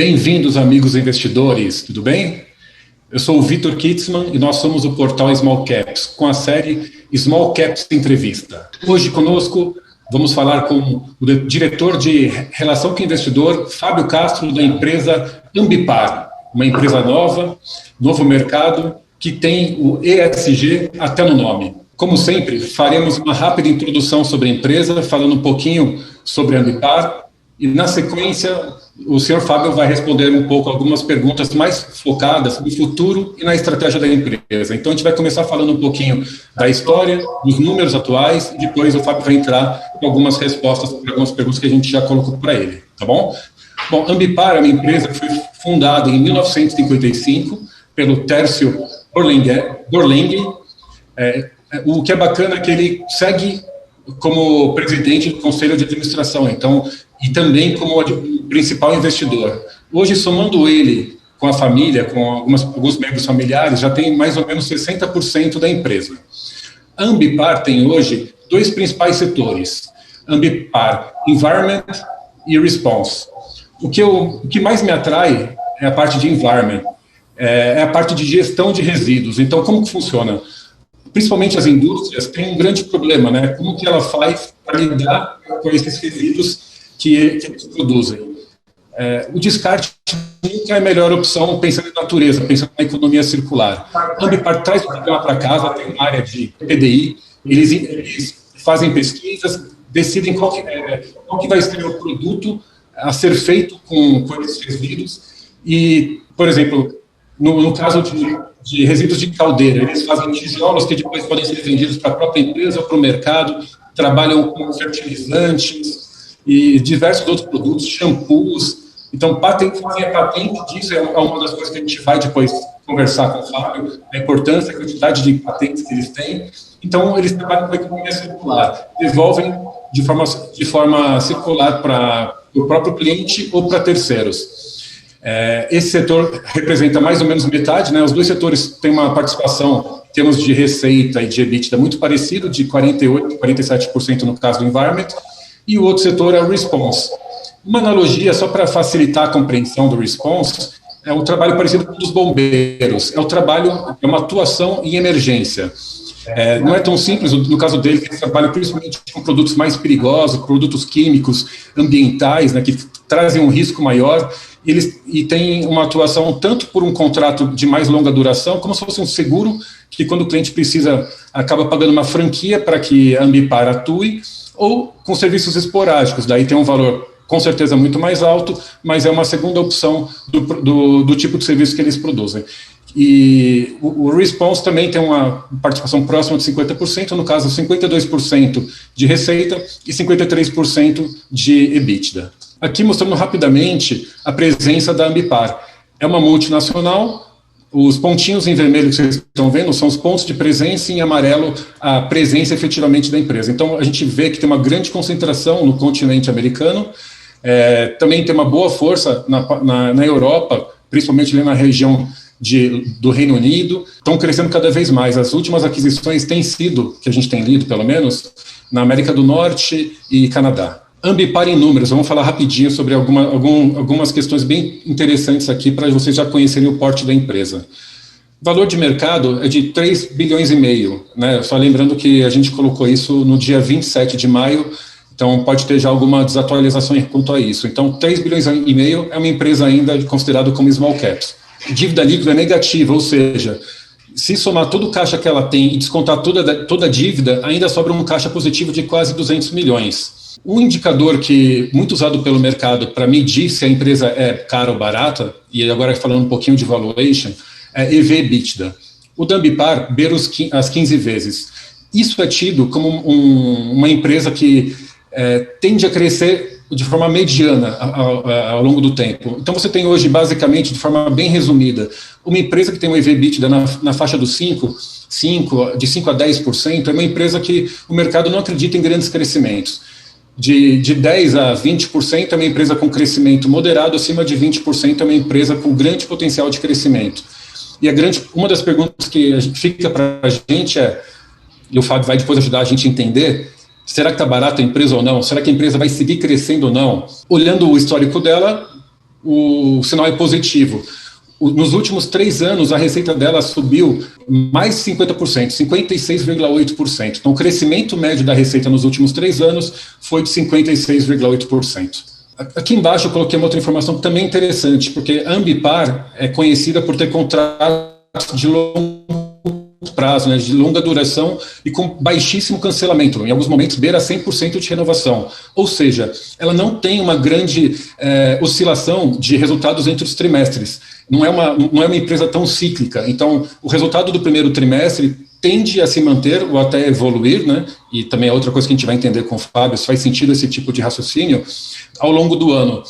Bem-vindos, amigos investidores, tudo bem? Eu sou o Vitor Kitzmann e nós somos o portal Small Caps, com a série Small Caps Entrevista. Hoje conosco vamos falar com o diretor de Relação com o Investidor, Fábio Castro, da empresa Ambipar, uma empresa nova, novo mercado, que tem o ESG até no nome. Como sempre, faremos uma rápida introdução sobre a empresa, falando um pouquinho sobre a Ambipar, e na sequência o senhor Fábio vai responder um pouco algumas perguntas mais focadas no futuro e na estratégia da empresa. Então a gente vai começar falando um pouquinho da história, dos números atuais, e depois o Fábio vai entrar com algumas respostas para algumas perguntas que a gente já colocou para ele, tá bom? Bom, a Ambipar é uma empresa que foi fundada em 1955 pelo Tércio Borlenghi. O que é bacana é que ele segue como presidente do conselho de administração, então, e também como principal investidor. Hoje, somando ele com a família, com alguns membros familiares, já tem mais ou menos 60% da empresa. A Ambipar tem hoje dois principais setores: Ambipar Environment e Response. O que mais me atrai é a parte de Environment, é a parte de gestão de resíduos. Então, como que funciona? Principalmente as indústrias têm um grande problema, né? Como que ela faz para lidar com esses resíduos que eles produzem? O descarte nunca é a melhor opção pensando em natureza, pensando na economia circular. A Ambipar traz o problema para casa, tem uma área de PDI, eles fazem pesquisas, decidem qual que vai ser o produto a ser feito com esses resíduos. E, por exemplo, no caso de resíduos de caldeira, eles fazem tijolos que depois podem ser vendidos para a própria empresa ou para o mercado, trabalham com fertilizantes e diversos outros produtos, shampoos. Então, fazer a patente disso é uma das coisas que a gente vai depois conversar com o Fábio, a importância, a quantidade de patentes que eles têm. Então, eles trabalham com a economia circular, devolvem de forma circular para o próprio cliente ou para terceiros. Esse setor representa mais ou menos metade, né? Os dois setores têm uma participação, em termos de receita e de EBITDA, muito parecido, de 48%, 47% no caso do Environment, e o outro setor é o Response. Uma analogia, só para facilitar a compreensão do Response, é um trabalho parecido com o dos bombeiros, é uma atuação em emergência. Não é tão simples, no caso deles, eles trabalham principalmente com produtos mais perigosos, produtos químicos, ambientais, né, que trazem um risco maior, e tem uma atuação tanto por um contrato de mais longa duração, como se fosse um seguro, que quando o cliente precisa, acaba pagando uma franquia para que a Ambipar atue, ou com serviços esporádicos, daí tem um valor com certeza muito mais alto, mas é uma segunda opção do tipo de serviço que eles produzem. E o Response também tem uma participação próxima de 50%, no caso 52% de receita e 53% de EBITDA. Aqui mostrando rapidamente a presença da Ambipar. É uma multinacional, os pontinhos em vermelho que vocês estão vendo são os pontos de presença, e em amarelo a presença efetivamente da empresa. Então a gente vê que tem uma grande concentração no continente americano, também tem uma boa força na Europa, principalmente ali na região do Reino Unido, estão crescendo cada vez mais. As últimas aquisições têm sido, que a gente tem lido pelo menos, na América do Norte e Canadá. Ambipar em números, vamos falar rapidinho sobre algumas questões bem interessantes aqui para vocês já conhecerem o porte da empresa. O valor de mercado é de 3 bilhões e meio, né? Só lembrando que a gente colocou isso no dia 27 de maio, então pode ter já alguma desatualização quanto a isso. Então, 3 bilhões e meio é uma empresa ainda considerada como small caps. Dívida líquida é negativa, ou seja, se somar todo o caixa que ela tem e descontar toda a dívida, ainda sobra um caixa positivo de quase 200 milhões. Um indicador que muito usado pelo mercado para medir se a empresa é cara ou barata, e agora falando um pouquinho de valuation, é EV/EBITDA. O da Ambipar beira as 15 vezes. Isso é tido como uma empresa que tende a crescer de forma mediana ao longo do tempo. Então você tem hoje, basicamente, de forma bem resumida, uma empresa que tem um EV/EBITDA na faixa dos 5 a 10%, é uma empresa que o mercado não acredita em grandes crescimentos. De 10% a 20% é uma empresa com crescimento moderado, acima de 20% é uma empresa com grande potencial de crescimento. E uma das perguntas que fica para a gente e o Fábio vai depois ajudar a gente a entender, será que está barata a empresa ou não? Será que a empresa vai seguir crescendo ou não? Olhando o histórico dela, o sinal é positivo. Nos últimos 3 anos, a receita dela subiu mais de 50%, 56,8%. Então, o crescimento médio da receita nos últimos 3 anos foi de 56,8%. Aqui embaixo eu coloquei uma outra informação que também é interessante, porque a Ambipar é conhecida por ter contratos de longo prazo, né, de longa duração e com baixíssimo cancelamento, em alguns momentos beira 100% de renovação. Ou seja, ela não tem uma grande oscilação de resultados entre os trimestres. Não é uma empresa tão cíclica. Então, o resultado do primeiro trimestre tende a se manter ou até evoluir, né? E também é outra coisa que a gente vai entender com o Fábio, se faz sentido esse tipo de raciocínio, ao longo do ano.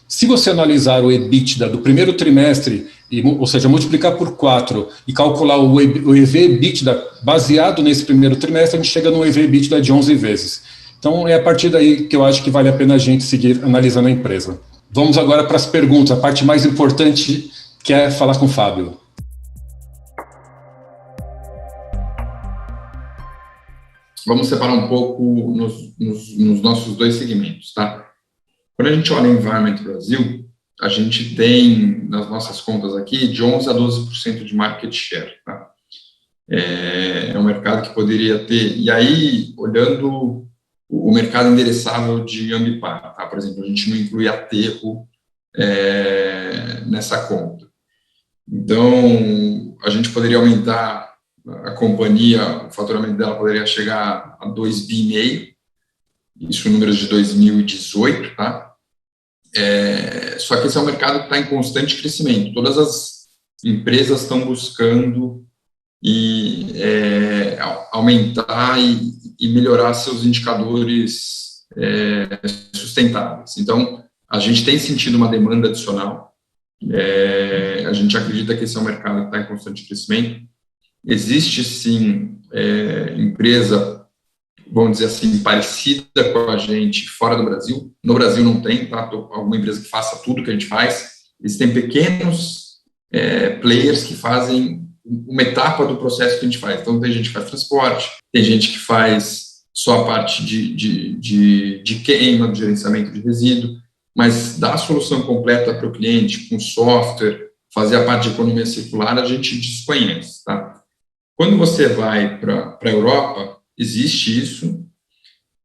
Se você analisar o EBITDA do primeiro trimestre, ou seja, multiplicar por 4 e calcular o EV/EBITDA baseado nesse primeiro trimestre, a gente chega no EV/EBITDA de 11 vezes. Então, é a partir daí que eu acho que vale a pena a gente seguir analisando a empresa. Vamos agora para as perguntas, a parte mais importante, que é falar com o Fábio. Vamos separar um pouco nos nossos 2 segmentos, tá? Quando a gente olha o Environment Brasil, a gente tem, nas nossas contas aqui, de 11% a 12% de market share, tá? É um mercado que poderia ter... E aí, olhando o mercado endereçável de Ambipar, tá? Por exemplo, a gente não inclui aterro nessa conta. Então, a gente poderia aumentar a companhia, o faturamento dela poderia chegar a 2,5 bi, isso números de 2018, tá? Só que esse é um mercado que está em constante crescimento. Todas as empresas estão buscando aumentar e melhorar seus indicadores sustentáveis. Então, a gente tem sentido uma demanda adicional. A gente acredita que esse é um mercado que está em constante crescimento. Existe, sim, empresa, vamos dizer assim, parecida com a gente fora do Brasil. No Brasil não tem, tá? Alguma empresa que faça tudo que a gente faz. Existem pequenos players que fazem uma etapa do processo que a gente faz. Então, tem gente que faz transporte, tem gente que faz só a parte de queima, do gerenciamento de resíduo, mas dar a solução completa para o cliente, com software, fazer a parte de economia circular, a gente desconhece, tá? Quando você vai para a Europa, existe isso.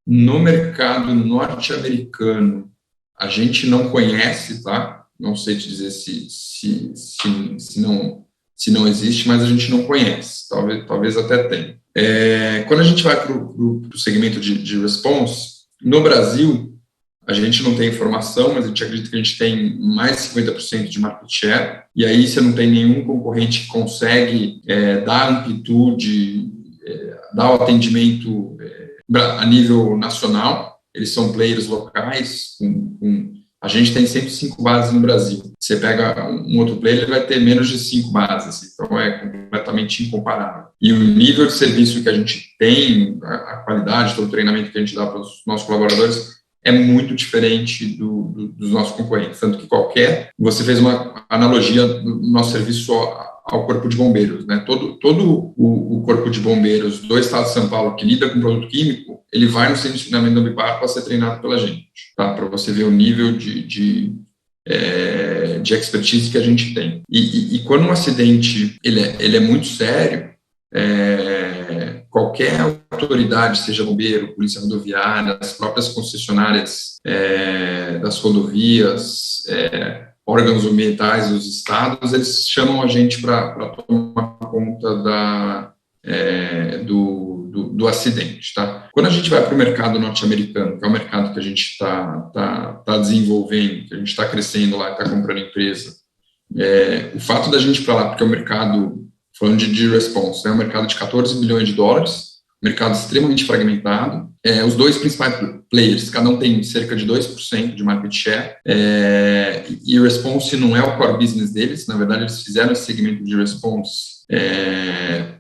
No mercado norte-americano, a gente não conhece, tá? Não sei te dizer se não existe, mas a gente não conhece. Talvez até tenha. Quando a gente vai para o segmento de response, no Brasil, a gente não tem informação, mas a gente acredita que a gente tem mais de 50% de market share, e aí você não tem nenhum concorrente que consegue dar amplitude, dar o atendimento a nível nacional. Eles são players locais, a gente tem 105 bases no Brasil. Você pega um outro player, ele vai ter menos de 5 bases, então é completamente incomparável. E o nível de serviço que a gente tem, a qualidade, todo o treinamento que a gente dá para os nossos colaboradores, é muito diferente dos nossos concorrentes. Tanto que você fez uma analogia do nosso serviço ao Corpo de Bombeiros, né? Todo o Corpo de Bombeiros do Estado de São Paulo que lida com produto químico, ele vai no centro de treinamento da Ambipar para ser treinado pela gente, tá? Para você ver o nível de expertise que a gente tem. E quando um acidente ele é muito sério, qualquer autoridade, seja bombeiro, polícia rodoviária, as próprias concessionárias das rodovias, órgãos ambientais dos estados, eles chamam a gente para tomar conta do acidente, tá? Quando a gente vai para o mercado norte-americano, que é o mercado que a gente está desenvolvendo, que a gente está crescendo lá, está comprando empresa, o fato da gente ir para lá, porque é um mercado, falando de response, é um mercado de 14 bilhões de dólares, mercado extremamente fragmentado. Os 2 principais players, cada um tem cerca de 2% de market share, e response não é o core business deles. Na verdade, eles fizeram esse segmento de response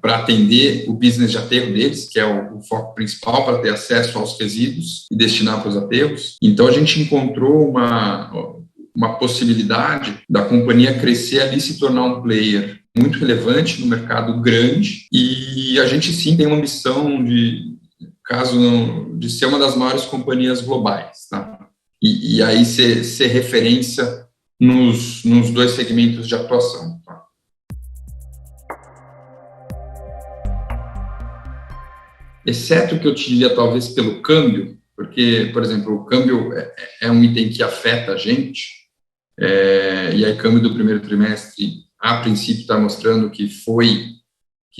para atender o business de aterro deles, que é o foco principal, para ter acesso aos resíduos e destinar para os aterros. Então, a gente encontrou uma possibilidade da companhia crescer ali e se tornar um player muito relevante no mercado grande, e a gente sim tem uma ambição de ser uma das maiores companhias globais, tá? E aí ser referência nos dois segmentos de atuação. Tá? Exceto que eu te diria, talvez, pelo câmbio, porque, por exemplo, o câmbio é um item que afeta a gente, e aí câmbio do primeiro trimestre, a princípio, está mostrando que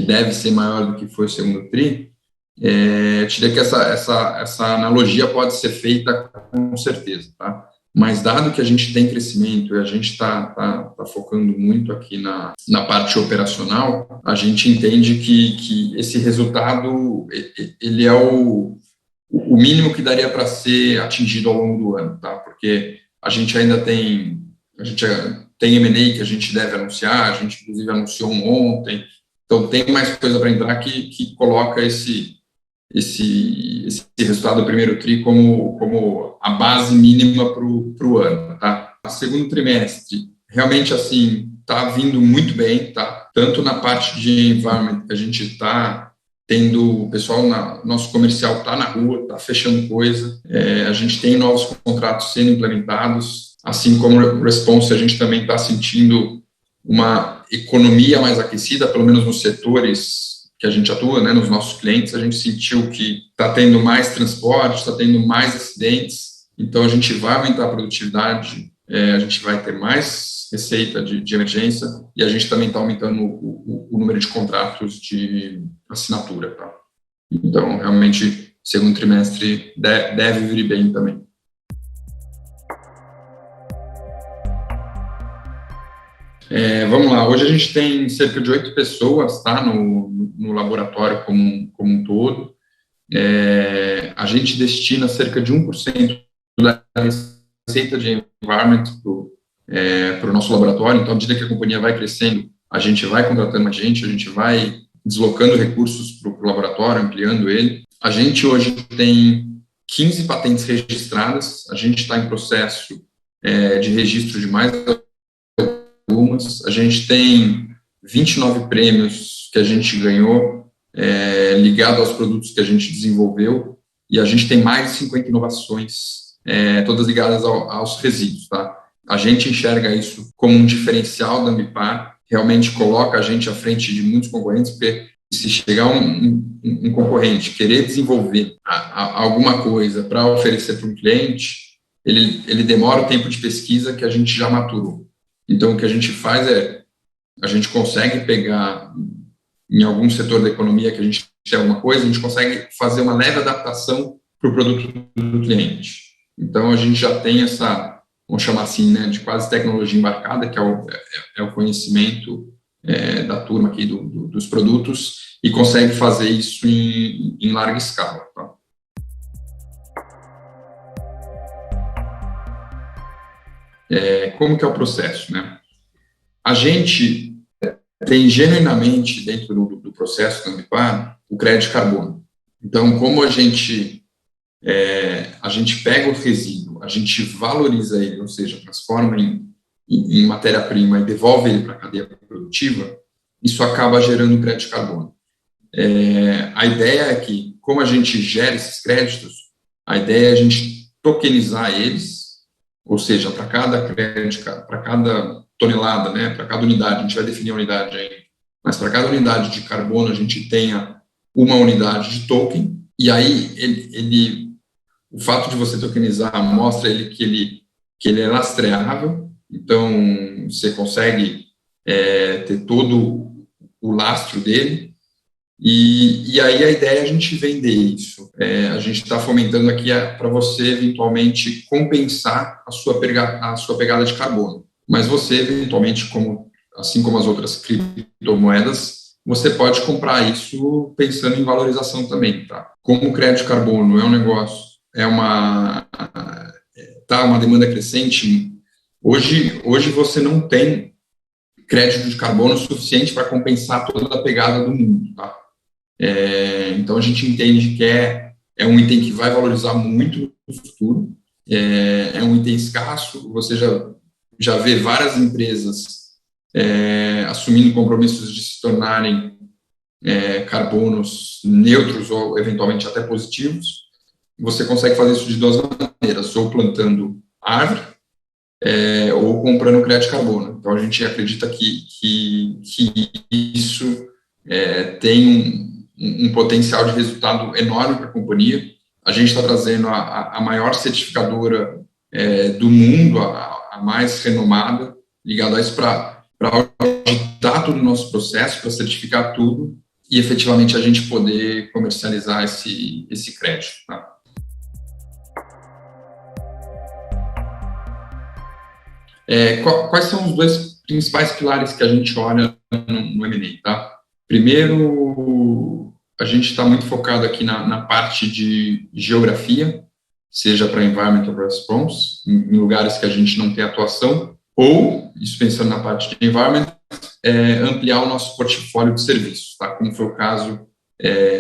deve ser maior do que foi o segundo tri. Eu diria que essa analogia pode ser feita com certeza, tá? Mas dado que a gente tem crescimento e a gente está focando muito aqui na parte operacional, a gente entende que esse resultado ele é o mínimo que daria para ser atingido ao longo do ano, tá? Porque a gente ainda tem M&A que a gente deve anunciar, a gente inclusive anunciou ontem, então tem mais coisa para entrar que coloca esse resultado do primeiro TRI como a base mínima para o ano, tá? O segundo trimestre, realmente, assim, está vindo muito bem, tá? Tanto na parte de environment, que a gente está tendo, o pessoal, nosso comercial está na rua, está fechando coisa, a gente tem novos contratos sendo implementados, assim como o Response, a gente também está sentindo uma economia mais aquecida, pelo menos nos setores que a gente atua, né, nos nossos clientes, a gente sentiu que está tendo mais transporte, está tendo mais acidentes, então a gente vai aumentar a produtividade, a gente vai ter mais receita de emergência e a gente também está aumentando o número de contratos de assinatura. Tá? Então, realmente, segundo trimestre deve vir bem também. Vamos lá, hoje a gente tem cerca de 8 pessoas, tá, no laboratório como um todo. A gente destina cerca de 1% da receita de environment para o nosso laboratório, então, à medida que a companhia vai crescendo, a gente vai contratando mais gente, a gente vai deslocando recursos para o laboratório, ampliando ele. A gente hoje tem 15 patentes registradas, a gente está em processo de registro de mais algumas. A gente tem 29 prêmios que a gente ganhou ligado aos produtos que a gente desenvolveu e a gente tem mais de 50 inovações, todas ligadas aos resíduos. Tá? A gente enxerga isso como um diferencial da Ambipar, realmente coloca a gente à frente de muitos concorrentes, porque se chegar um concorrente querer desenvolver alguma coisa para oferecer para um cliente, ele demora o tempo de pesquisa que a gente já maturou. Então, o que a gente faz a gente consegue pegar em algum setor da economia que a gente tem alguma coisa, a gente consegue fazer uma leve adaptação para o produto do cliente. Então, a gente já tem essa, vamos chamar assim, né, de quase tecnologia embarcada, que é o conhecimento da turma aqui dos produtos, e consegue fazer isso em larga escala. Tá? Como que é o processo, né? A gente tem genuinamente dentro do processo da Ambipar o crédito de carbono. Então, como a gente pega o resíduo, a gente valoriza ele, ou seja, transforma em matéria-prima e devolve ele para a cadeia produtiva, isso acaba gerando crédito de carbono. A ideia é que, como a gente gera esses créditos, a ideia é a gente tokenizar eles, ou seja, para cada crédito, para cada tonelada, né, para cada unidade, a gente vai definir a unidade ainda, mas para cada unidade de carbono a gente tenha uma unidade de token, e aí o fato de você tokenizar mostra que ele é lastreável, então você consegue ter todo o lastro dele, e aí a ideia é a gente vender isso. A gente está fomentando aqui para você eventualmente compensar a sua pegada de carbono. Mas você, eventualmente, assim como as outras criptomoedas, você pode comprar isso pensando em valorização também. Tá? Como o crédito de carbono é um negócio, uma demanda crescente, hoje você não tem crédito de carbono suficiente para compensar toda a pegada do mundo. Tá? Então, a gente entende que é um item que vai valorizar muito no futuro, é um item escasso, você já vê várias empresas assumindo compromissos de se tornarem carbonos neutros ou, eventualmente, até positivos. Você consegue fazer isso de duas maneiras, ou plantando árvore, ou comprando crédito de carbono. Então, a gente acredita que isso tem um potencial de resultado enorme para a companhia. A gente está trazendo a maior certificadora do mundo, a mais renomada, ligada a isso para auditar todo o nosso processo, para certificar tudo e efetivamente a gente poder comercializar esse crédito. Tá? Quais são os dois principais pilares que a gente olha no M&A? Tá? Primeiro, a gente está muito focado aqui na parte de geografia, seja para environmental response, em lugares que a gente não tem atuação, ou, isso pensando na parte de environment, ampliar o nosso portfólio de serviços, tá? Como foi o caso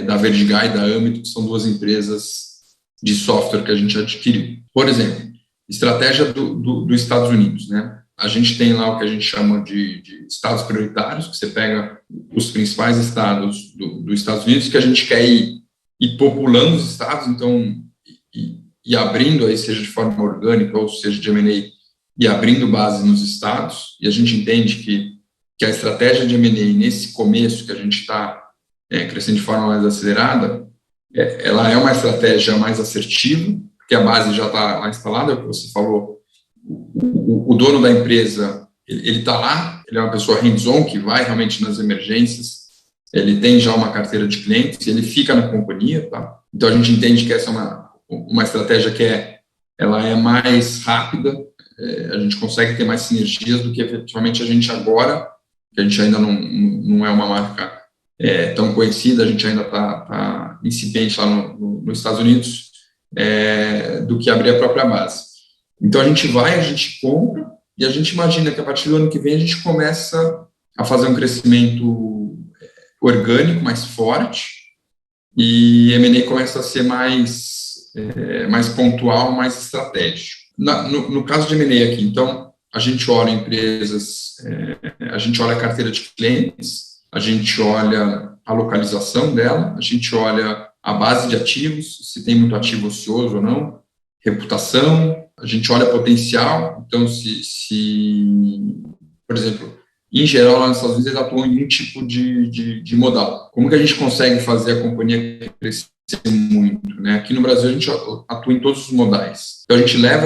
da Verdigai e da Âmbito, que são duas empresas de software que a gente adquiriu. Por exemplo, estratégia dos Estados Unidos, né? A gente tem lá o que a gente chama de estados prioritários, que você pega os principais estados dos Estados Unidos, que a gente quer ir populando os estados, então, e abrindo aí, seja de forma orgânica ou seja de M&A, e abrindo base nos estados, e a gente entende que a estratégia de M&A nesse começo, que a gente está crescendo de forma mais acelerada, ela é uma estratégia mais assertiva, porque a base já está lá instalada, é o que você falou, o dono da empresa, ele está lá, ele é uma pessoa hands-on, que vai realmente nas emergências, ele tem já uma carteira de clientes, ele fica na companhia, tá? Então a gente entende que essa é uma estratégia que ela é mais rápida, a gente consegue ter mais sinergias do que efetivamente a gente agora, que a gente ainda não é uma marca tão conhecida, a gente ainda está incipiente lá nos Estados Unidos, do que abrir a própria base. Então, a gente compra, e a gente imagina que a partir do ano que vem a gente começa a fazer um crescimento orgânico mais forte, e M&A começa a ser mais pontual, mais estratégico. No caso de M&A aqui, então, a gente olha empresas, a gente olha a carteira de clientes, a gente olha a localização dela, a gente olha a base de ativos, se tem muito ativo ocioso ou não, reputação, a gente olha potencial, então por exemplo, em geral lá nos Estados Unidos eles atuam em um tipo de modal. Como que a gente consegue fazer a companhia crescer muito, né? Aqui no Brasil a gente atua em todos os modais. Então a gente leva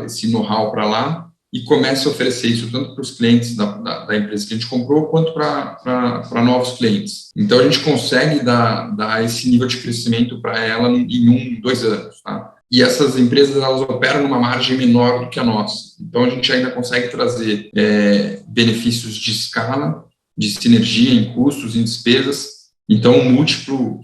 esse know-how para lá e começa a oferecer isso tanto para os clientes da empresa que a gente comprou, quanto para novos clientes. Então, a gente consegue dar esse nível de crescimento para ela em 2 anos. Tá? E essas empresas, elas operam numa margem menor do que a nossa. Então, a gente ainda consegue trazer benefícios de escala, de sinergia em custos, em despesas. Então, o múltiplo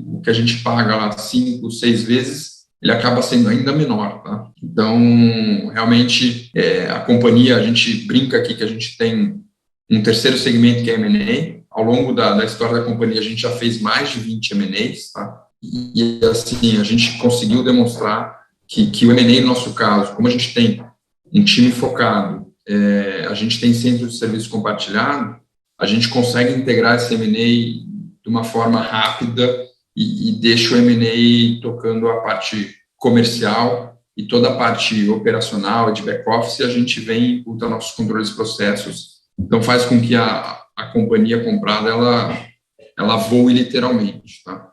o que a gente paga lá 5, 6 vezes, ele acaba sendo ainda menor, tá? Então, realmente, a companhia, a gente brinca aqui que a gente tem um terceiro segmento que é M&A. Ao longo da história da companhia, a gente já fez mais de 20 M&As, tá? E, assim, a gente conseguiu demonstrar que o M&A, no nosso caso, como a gente tem um time focado, a gente tem centro de serviço compartilhado, a gente consegue integrar esse M&A de uma forma rápida e deixa o M&A tocando a parte comercial e toda a parte operacional, de back-office, a gente vem e imputa nossos controles de processos. Então, faz com que a companhia comprada, ela voe literalmente, tá?